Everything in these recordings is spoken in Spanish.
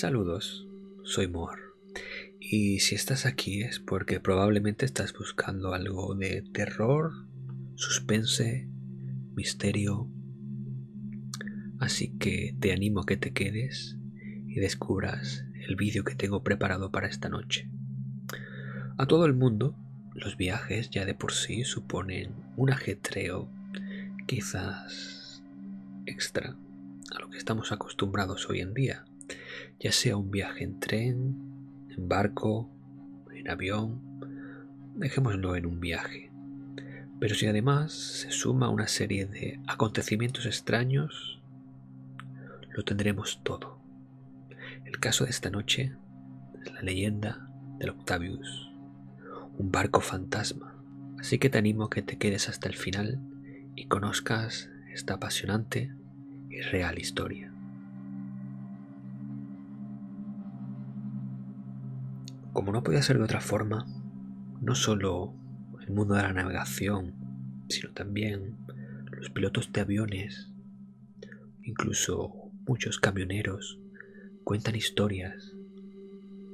Saludos, soy Mor. Y si estás aquí es porque probablemente estás buscando algo de terror, suspense, misterio. Así que te animo a que te quedes y descubras el vídeo que tengo preparado para esta noche. A todo el mundo, los viajes ya de por sí suponen un ajetreo quizás extra a lo que estamos acostumbrados hoy en día, ya sea un viaje en tren, en barco, en avión, dejémoslo en un viaje. Pero si además se suma una serie de acontecimientos extraños, lo tendremos todo. El caso de esta noche es la leyenda del Octavius, un barco fantasma. Así que te animo a que te quedes hasta el final y conozcas esta apasionante y real historia. Como no podía ser de otra forma, no solo el mundo de la navegación, sino también los pilotos de aviones, incluso muchos camioneros, cuentan historias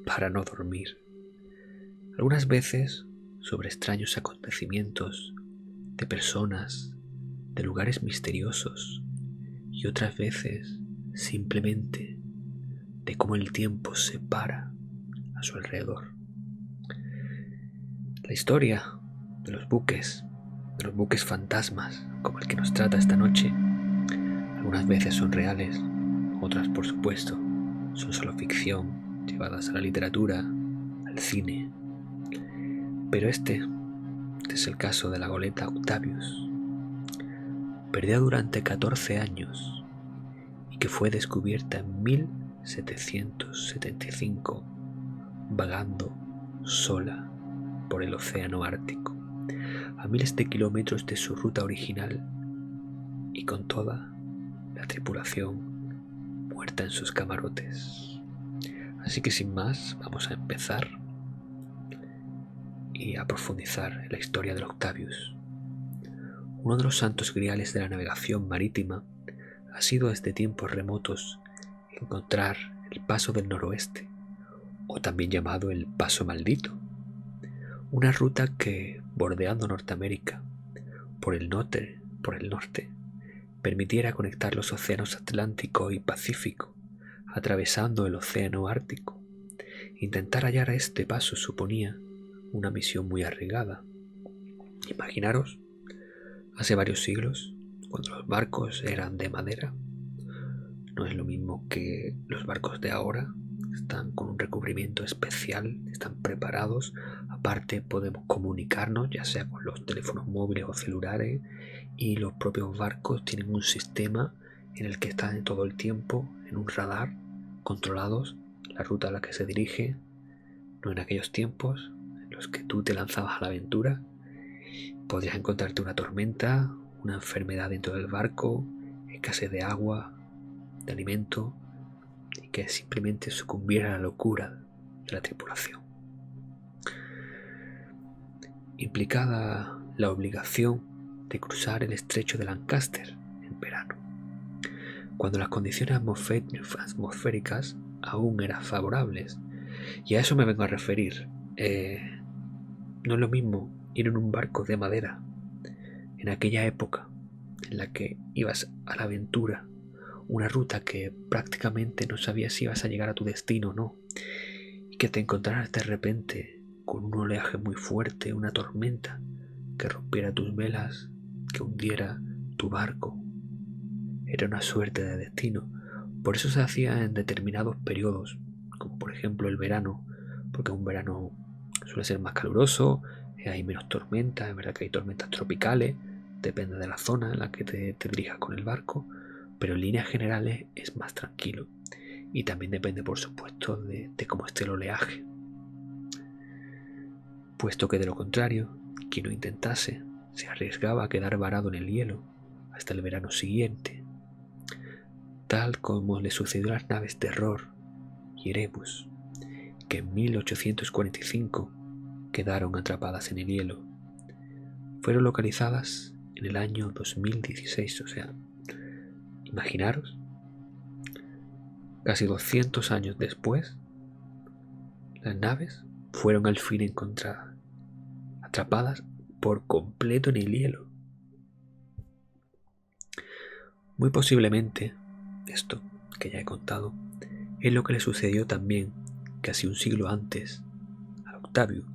para no dormir. Algunas veces sobre extraños acontecimientos de personas, de lugares misteriosos, y otras veces simplemente de cómo el tiempo se para a su alrededor. La historia de los buques fantasmas como el que nos trata esta noche, algunas veces son reales, otras por supuesto son solo ficción llevadas a la literatura, al cine. Pero este es el caso de la goleta Octavius, perdida durante 14 años y que fue descubierta en 1775 vagando sola por el océano Ártico, a miles de kilómetros de su ruta original y con toda la tripulación muerta en sus camarotes. Así que sin más, vamos a empezar y a profundizar en la historia del Octavius. Uno de los santos griales de la navegación marítima ha sido desde tiempos remotos encontrar el paso del noroeste, o también llamado el paso maldito, una ruta que, bordeando Norteamérica por el norte, permitiera conectar los océanos Atlántico y Pacífico, atravesando el océano Ártico. Intentar hallar este paso suponía una misión muy arriesgada. Imaginaros, hace varios siglos, cuando los barcos eran de madera, no es lo mismo que los barcos de ahora. Están con un recubrimiento especial, están preparados. Aparte podemos comunicarnos ya sea con los teléfonos móviles o celulares, y los propios barcos tienen un sistema en el que están todo el tiempo en un radar controlados la ruta a la que se dirige. No en aquellos tiempos en los que tú te lanzabas a la aventura, podrías encontrarte una tormenta, una enfermedad dentro del barco, escasez de agua, de alimento, y que simplemente sucumbiera a la locura de la tripulación. Implicada la obligación de cruzar el estrecho de Lancaster en verano, cuando las condiciones atmosféricas aún eran favorables. Y a eso me vengo a referir. No es lo mismo ir en un barco de madera en aquella época en la que ibas a la aventura, una ruta que prácticamente no sabías si ibas a llegar a tu destino o no, y que te encontraras de repente con un oleaje muy fuerte, una tormenta que rompiera tus velas, que hundiera tu barco. Era una suerte de destino. Por eso se hacía en determinados periodos, como por ejemplo el verano, porque un verano suele ser más caluroso, hay menos tormentas. Es verdad que hay tormentas tropicales, depende de la zona en la que te dirijas con el barco, pero en líneas generales es más tranquilo, y también depende por supuesto de cómo esté el oleaje, puesto que de lo contrario, quien lo intentase se arriesgaba a quedar varado en el hielo hasta el verano siguiente, tal como le sucedió a las naves Terror y Erebus, que en 1845 quedaron atrapadas en el hielo. Fueron localizadas en el año 2016, o sea, imaginaros Casi 200 años después, las naves fueron al fin encontradas, atrapadas por completo en el hielo. Muy posiblemente, esto que ya he contado, es lo que le sucedió también casi un siglo antes al Octavius.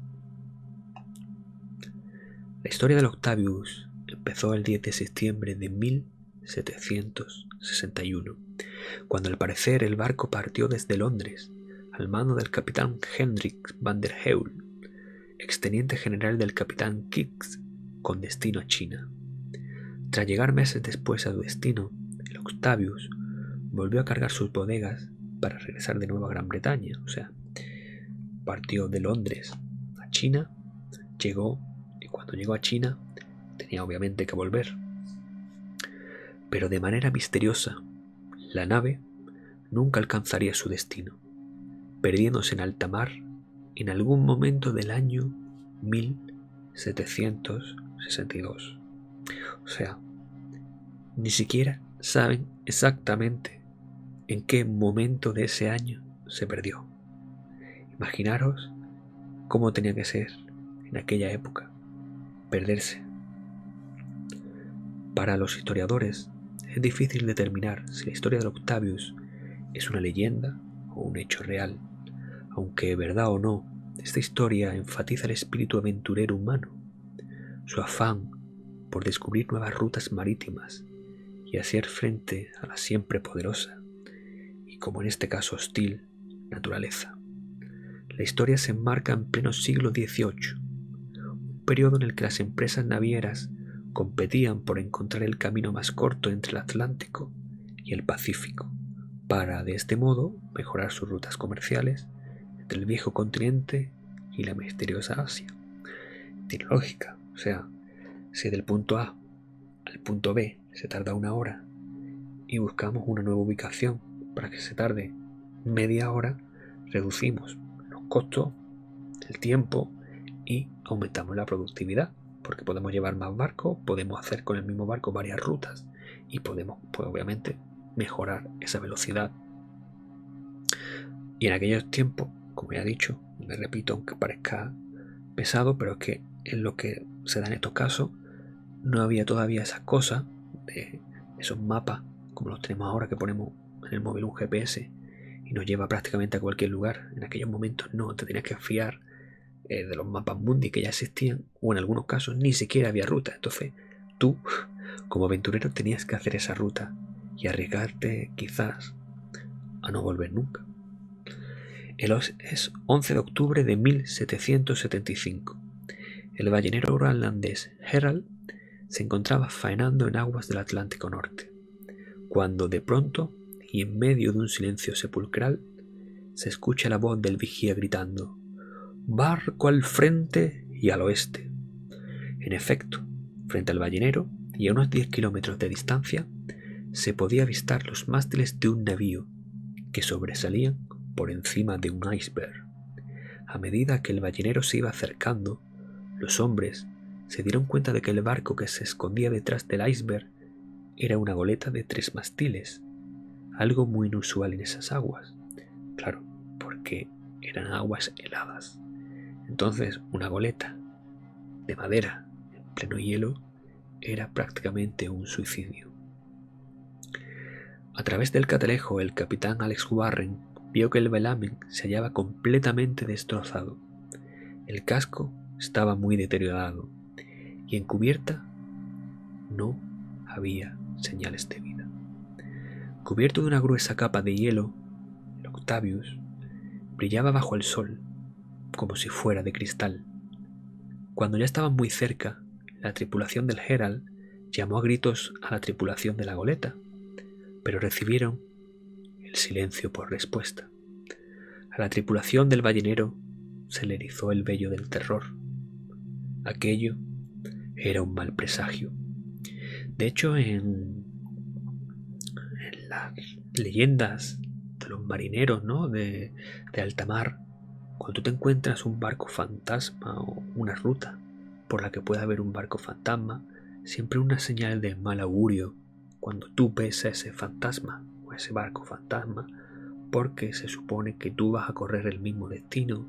La historia del Octavius empezó el 10 de septiembre de 1761, cuando al parecer el barco partió desde Londres al mando del capitán Hendrik van der Heul, exteniente general del capitán Kix, con destino a China. Tras llegar meses después a su destino, el Octavius volvió a cargar sus bodegas para regresar de nuevo a Gran Bretaña. O sea, partió de Londres a China, llegó, y cuando llegó a China tenía obviamente que volver. Pero de manera misteriosa, la nave nunca alcanzaría su destino, perdiéndose en alta mar en algún momento del año 1762. O sea, ni siquiera saben exactamente en qué momento de ese año se perdió. Imaginaros cómo tenía que ser en aquella época perderse. Para los historiadores es difícil determinar si la historia de Octavius es una leyenda o un hecho real, aunque verdad o no, esta historia enfatiza el espíritu aventurero humano, su afán por descubrir nuevas rutas marítimas y hacer frente a la siempre poderosa, y como en este caso hostil, naturaleza. La historia se enmarca en pleno siglo XVIII, un periodo en el que las empresas navieras competían por encontrar el camino más corto entre el Atlántico y el Pacífico, para de este modo mejorar sus rutas comerciales entre el viejo continente y la misteriosa Asia. Tiene lógica, o sea, si del punto A al punto B se tarda 1 hora y buscamos una nueva ubicación para que se tarde media hora, reducimos los costos, el tiempo y aumentamos la productividad, porque podemos llevar más barcos, podemos hacer con el mismo barco varias rutas y podemos, pues obviamente, mejorar esa velocidad. Y en aquellos tiempos, como ya he dicho, me repito, aunque parezca pesado, pero es que en lo que se da en estos casos no había todavía esas cosas de esos mapas como los tenemos ahora, que ponemos en el móvil un GPS y nos lleva prácticamente a cualquier lugar. En aquellos momentos no, te tenías que fiar de los mapas mundi que ya existían, o en algunos casos ni siquiera había ruta. Entonces tú, como aventurero, tenías que hacer esa ruta y arriesgarte quizás a no volver nunca. Es 11 de octubre de 1775. El ballenero groenlandés Herald se encontraba faenando en aguas del Atlántico Norte, cuando de pronto, y en medio de un silencio sepulcral, se escucha la voz del vigía gritando: «Barco al frente y al oeste». En efecto, frente al ballenero y a unos 10 kilómetros de distancia, se podía avistar los mástiles de un navío que sobresalían por encima de un iceberg. A medida que el ballenero se iba acercando, los hombres se dieron cuenta de que el barco que se escondía detrás del iceberg era una goleta de 3 mástiles, algo muy inusual en esas aguas. Claro, porque eran aguas heladas. Entonces, una goleta de madera en pleno hielo era prácticamente un suicidio. A través del catalejo, el capitán Alex Warren vio que el velamen se hallaba completamente destrozado. El casco estaba muy deteriorado y en cubierta no había señales de vida. Cubierto de una gruesa capa de hielo, el Octavius brillaba bajo el sol como si fuera de cristal. Cuando ya estaban muy cerca, la tripulación del Herald llamó a gritos a la tripulación de la goleta, pero recibieron el silencio por respuesta. A la tripulación del ballenero se le erizó el vello del terror. Aquello era un mal presagio. De hecho, en las leyendas de los marineros, ¿no?, de alta mar, cuando tú te encuentras un barco fantasma o una ruta por la que pueda haber un barco fantasma, siempre una señal de mal augurio cuando tú ves a ese fantasma o ese barco fantasma, porque se supone que tú vas a correr el mismo destino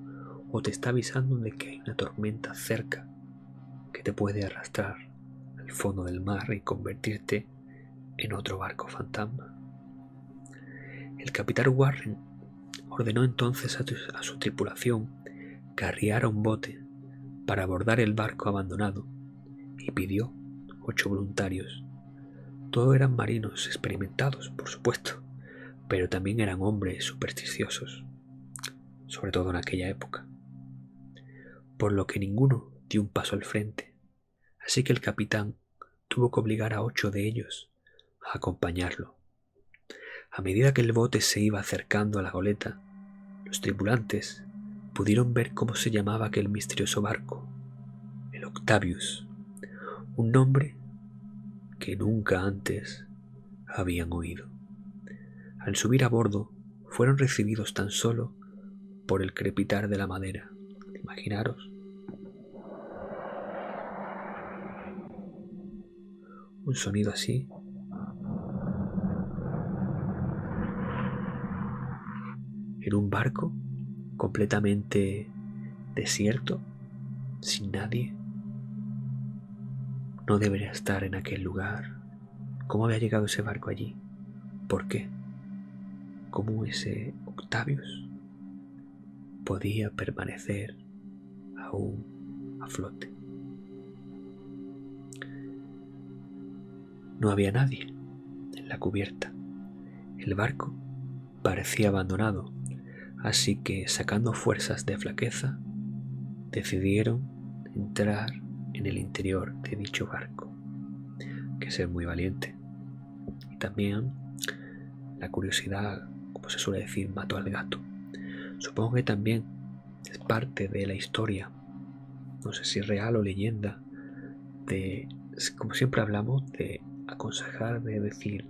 o te está avisando de que hay una tormenta cerca que te puede arrastrar al fondo del mar y convertirte en otro barco fantasma. El capitán Warren ordenó entonces a su tripulación que arriara un bote para abordar el barco abandonado y pidió 8 voluntarios. Todos eran marinos experimentados, por supuesto, pero también eran hombres supersticiosos, sobre todo en aquella época, por lo que ninguno dio un paso al frente, así que el capitán tuvo que obligar a 8 de ellos a acompañarlo. A medida que el bote se iba acercando a la goleta, los tripulantes pudieron ver cómo se llamaba aquel misterioso barco, el Octavius, un nombre que nunca antes habían oído. Al subir a bordo, fueron recibidos tan solo por el crepitar de la madera. Imaginaros un sonido así, en un barco completamente desierto, sin nadie. No debería estar en aquel lugar. ¿Cómo había llegado ese barco allí? ¿Por qué? ¿Cómo ese Octavius podía permanecer aún a flote? No había nadie en la cubierta. El barco parecía abandonado, así que, sacando fuerzas de flaqueza, decidieron entrar en el interior de dicho barco. Hay que ser muy valiente. Y también la curiosidad, como se suele decir, mató al gato. Supongo que también es parte de la historia, no sé si real o leyenda, de, como siempre hablamos, de aconsejar, de decir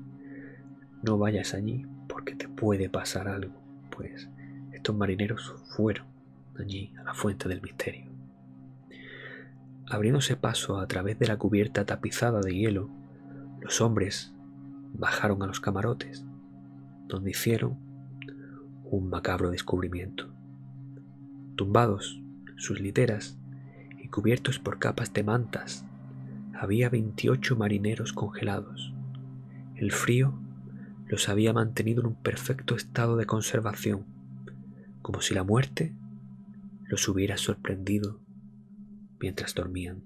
no vayas allí porque te puede pasar algo. Pues estos marineros fueron allí a la fuente del misterio. Abriéndose paso a través de la cubierta tapizada de hielo, los hombres bajaron a los camarotes, donde hicieron un macabro descubrimiento. Tumbados en sus literas y cubiertos por capas de mantas, había 28 marineros congelados. El frío los había mantenido en un perfecto estado de conservación, como si la muerte los hubiera sorprendido mientras dormían.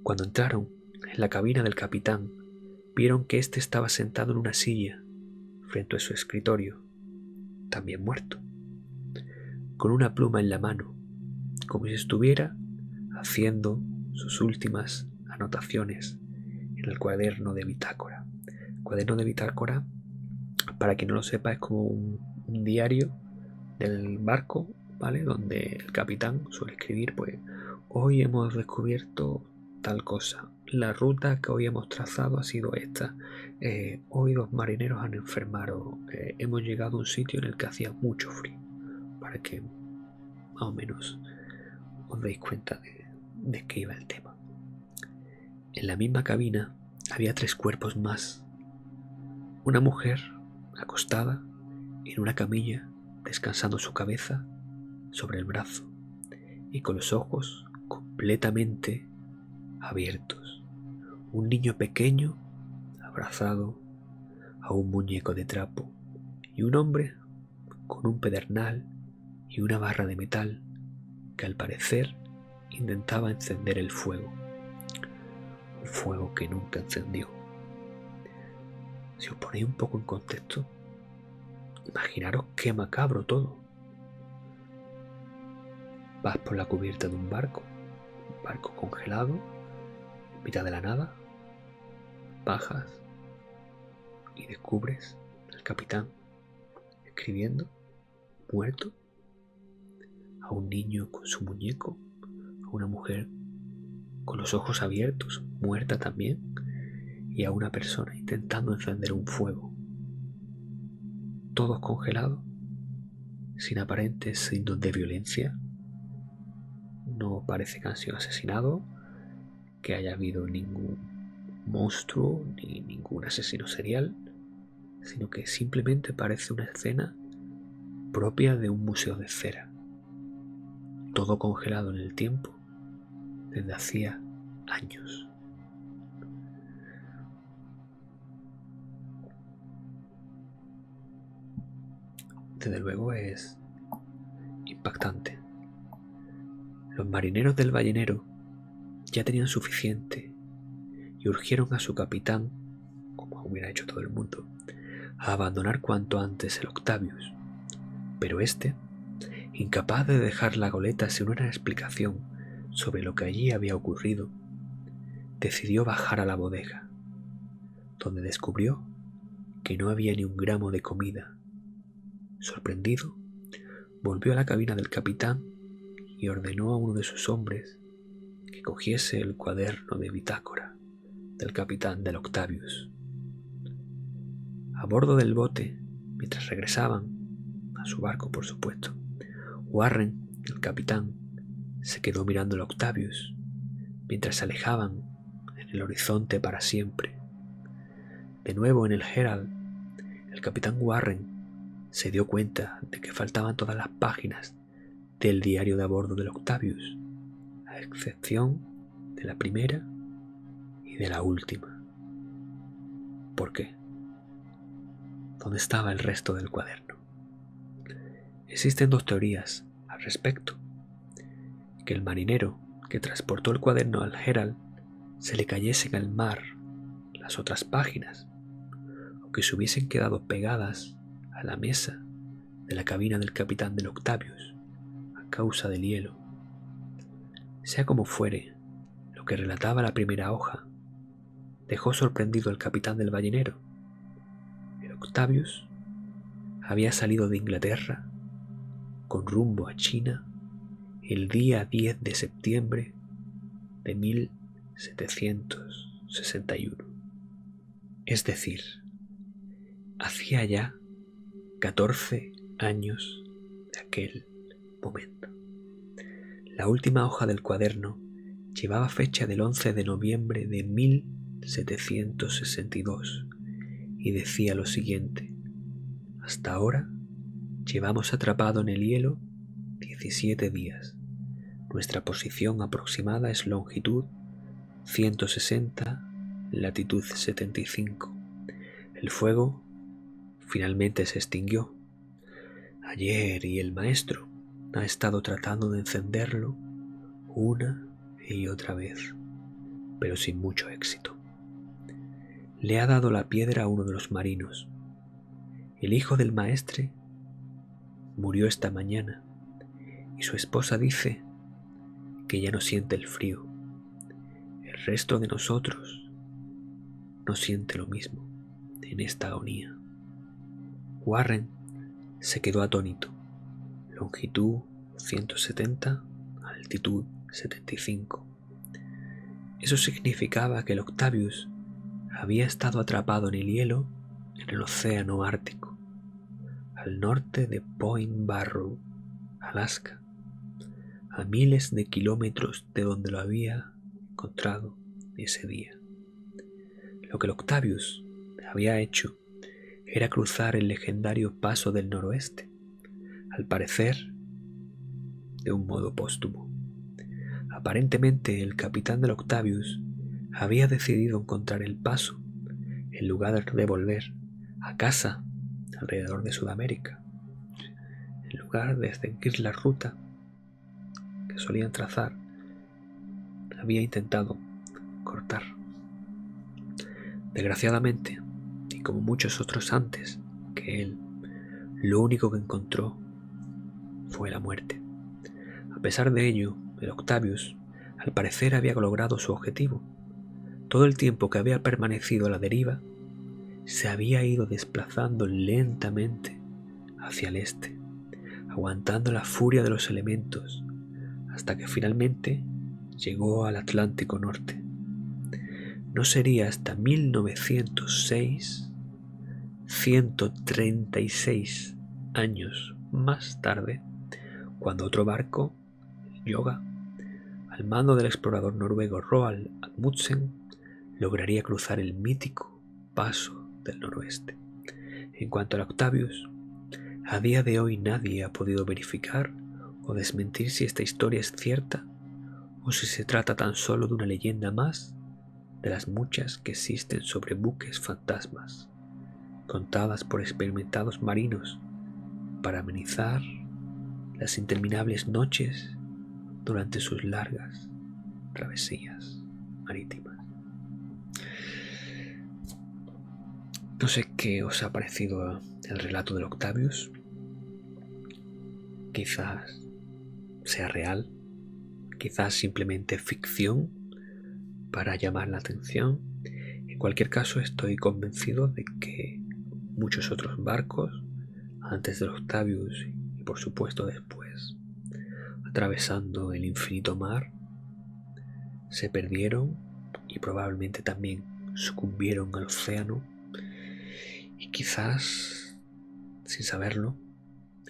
Cuando entraron en la cabina del capitán, vieron que éste estaba sentado en una silla frente a su escritorio, también muerto, con una pluma en la mano, como si estuviera haciendo sus últimas anotaciones en el cuaderno de bitácora. El cuaderno de bitácora, para quien no lo sepa, es como un diario del barco, ¿vale? Donde el capitán suele escribir, pues, hoy hemos descubierto tal cosa, la ruta que hoy hemos trazado ha sido esta, hoy 2 marineros han enfermado, hemos llegado a un sitio en el que hacía mucho frío, para que más o menos os deis cuenta de qué iba el tema. En la misma cabina había 3 cuerpos más. Una mujer acostada en una camilla, descansando su cabeza sobre el brazo y con los ojos completamente abiertos. Un niño pequeño abrazado a un muñeco de trapo y un hombre con un pedernal y una barra de metal que al parecer intentaba encender el fuego. Un fuego que nunca encendió. Si os ponéis un poco en contexto, imaginaros qué macabro todo. Vas por la cubierta de un barco congelado, en mitad de la nada, bajas y descubres al capitán escribiendo, muerto, a un niño con su muñeco, a una mujer con los ojos abiertos, muerta también, y a una persona intentando encender un fuego. Todos congelados, sin aparentes signos de violencia. No parece que han sido asesinados, que haya habido ningún monstruo ni ningún asesino serial. sino que simplemente parece una escena propia de un museo de cera, todo congelado en el tiempo desde hacía años. Desde luego es impactante. Los marineros del ballenero ya tenían suficiente y urgieron a su capitán, como hubiera hecho todo el mundo, a abandonar cuanto antes el Octavius. Pero este, incapaz de dejar la goleta sin una explicación sobre lo que allí había ocurrido, decidió bajar a la bodega, donde descubrió que no había ni un gramo de comida. Sorprendido, volvió a la cabina del capitán y ordenó a uno de sus hombres que cogiese el cuaderno de bitácora del capitán del Octavius. A bordo del bote, mientras regresaban a su barco, por supuesto, Warren, el capitán, se quedó mirando el Octavius mientras se alejaban en el horizonte para siempre. De nuevo en el Herald, el capitán Warren se dio cuenta de que faltaban todas las páginas del diario de a bordo del Octavius, a excepción de la primera y de la última. ¿Por qué? ¿Dónde estaba el resto del cuaderno? Existen dos teorías al respecto. Que el marinero que transportó el cuaderno al Herald se le cayesen al mar las otras páginas, o que se hubiesen quedado pegadas a la mesa de la cabina del capitán del Octavius a causa del hielo. Sea como fuere, lo que relataba la primera hoja dejó sorprendido al capitán del ballenero. El Octavius había salido de Inglaterra con rumbo a China el día 10 de septiembre de 1761. Es decir, hacía ya 14 años de aquel momento. La última hoja del cuaderno llevaba fecha del 11 de noviembre de 1762 y decía lo siguiente: hasta ahora llevamos atrapado en el hielo 17 días. Nuestra posición aproximada es longitud 160, latitud 75. El fuego finalmente se extinguió ayer y el maestro ha estado tratando de encenderlo una y otra vez, pero sin mucho éxito. Le ha dado la piedra a uno de los marinos. El hijo del maestre murió esta mañana y su esposa dice que ya no siente el frío. El resto de nosotros no siente lo mismo en esta agonía. Warren se quedó atónito. Longitud 170, altitud 75. Eso significaba que el Octavius había estado atrapado en el hielo en el océano Ártico, al norte de Point Barrow, Alaska, a miles de kilómetros de donde lo había encontrado ese día. Lo que el Octavius había hecho era cruzar el legendario Paso del Noroeste, al parecer de un modo póstumo. Aparentemente el capitán del Octavius había decidido encontrar el paso en lugar de volver a casa alrededor de Sudamérica. En lugar de seguir la ruta que solían trazar, había intentado cortar. Desgraciadamente, y como muchos otros antes que él, lo único que encontró fue la muerte. A pesar de ello, el Octavius al parecer había logrado su objetivo. Todo el tiempo que había permanecido a la deriva, se había ido desplazando lentamente hacia el este, aguantando la furia de los elementos, hasta que finalmente llegó al Atlántico Norte. No sería hasta 1906, 136 años más tarde, cuando otro barco, el Yoga, al mando del explorador noruego Roald Amundsen, lograría cruzar el mítico Paso del Noroeste. En cuanto al Octavius, a día de hoy nadie ha podido verificar o desmentir si esta historia es cierta o si se trata tan solo de una leyenda más de las muchas que existen sobre buques fantasmas, contadas por experimentados marinos para amenizar las interminables noches durante sus largas travesías marítimas. No sé qué os ha parecido el relato del Octavius. Quizás sea real, quizás simplemente ficción para llamar la atención. En cualquier caso, estoy convencido de que muchos otros barcos, antes del Octavius y por supuesto después, atravesando el infinito mar, se perdieron y probablemente también sucumbieron al océano, y quizás, sin saberlo,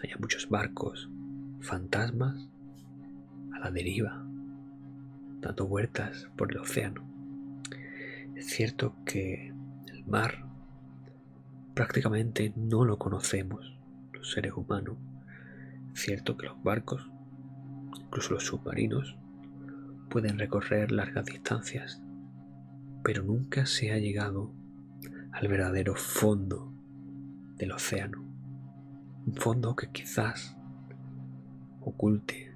haya muchos barcos fantasmas a la deriva, dando vueltas por el océano. Es cierto que el mar prácticamente no lo conocemos los seres humanos. Es cierto que los barcos, incluso los submarinos, pueden recorrer largas distancias, pero nunca se ha llegado al verdadero fondo del océano. Un fondo que quizás oculte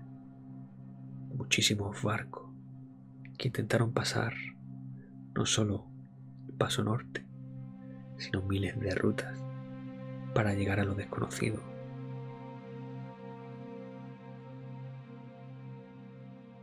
muchísimos barcos que intentaron pasar no solo el paso norte, sino miles de rutas para llegar a lo desconocido,